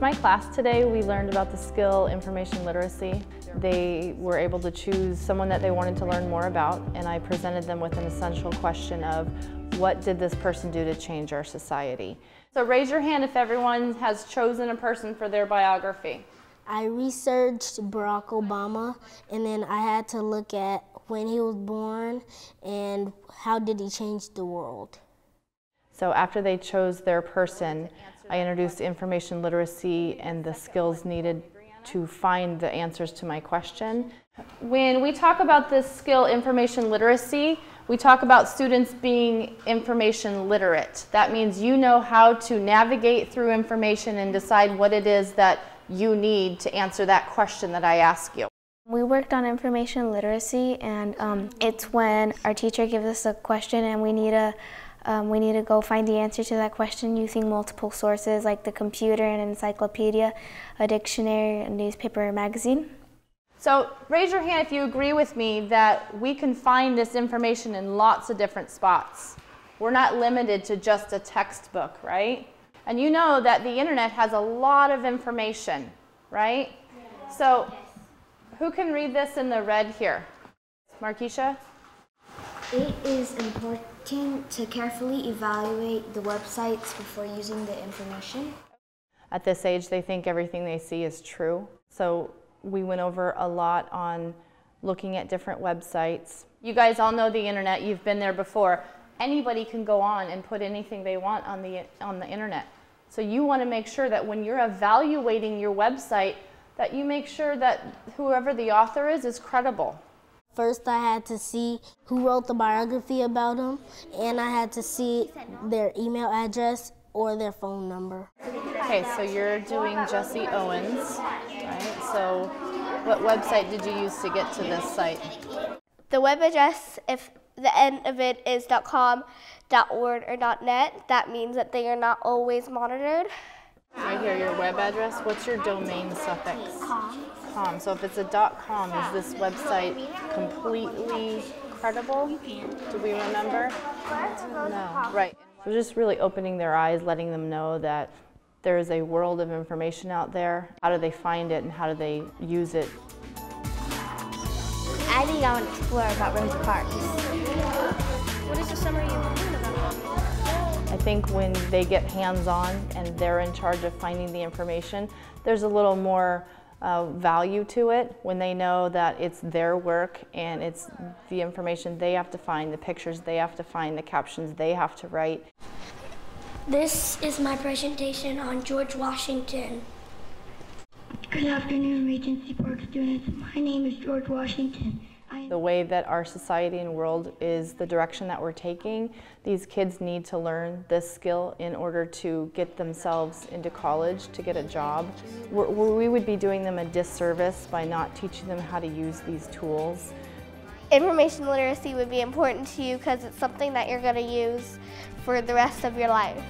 my class today, we learned about the skill information literacy. They were able to choose someone that they wanted to learn more about, and I presented them with an essential question of what did this person do to change our society? So raise your hand if everyone has chosen a person for their biography. I researched Barack Obama, and then I had to look at when he was born and how did he change the world. So after they chose their person, I introduced information literacy and the skills needed to find the answers to my question. When we talk about this skill, information literacy, we talk about students being information literate. That means you know how to navigate through information and decide what it is that you need to answer that question that I ask you. We worked on information literacy, and it's when our teacher gives us a question and we need to go find the answer to that question using multiple sources like the computer, an encyclopedia, a dictionary, a newspaper, or magazine. So raise your hand if you agree with me that we can find this information in lots of different spots. We're not limited to just a textbook, right? And you know that the internet has a lot of information, right? Yes. So who can read this in the red here? Markeisha? It is important to carefully evaluate the websites before using the information. At this age, they think everything they see is true. So we went over a lot on looking at different websites. You guys all know the internet, you've been there before. Anybody can go on and put anything they want on the internet. So you want to make sure that when you're evaluating your website, that you make sure that whoever the author is credible. First, I had to see who wrote the biography about him, and I had to see their email address or their phone number. Okay, so you're doing Jesse Owens, right? So what website did you use to get to this site? The web address, if the end of it is .com, .org, or .net, that means that they are not always monitored. Right here, your web address. What's your domain suffix? .com. So if it's a .com, is this website completely credible? Do we remember? No. Right. So just really opening their eyes, letting them know that there is a world of information out there. How do they find it and how do they use it? I think I want to explore about Rose Parks. What is the summary you learned about? I think when they get hands-on and they're in charge of finding the information, there's a little more value to it when they know that it's their work and it's the information they have to find, the pictures they have to find, the captions they have to write. This is my presentation on George Washington. Good afternoon, Regency Park students. My name is George Washington. The way that our society and world is the direction that we're taking, these kids need to learn this skill in order to get themselves into college, to get a job. We would be doing them a disservice by not teaching them how to use these tools. Information literacy would be important to you because it's something that you're going to use for the rest of your life.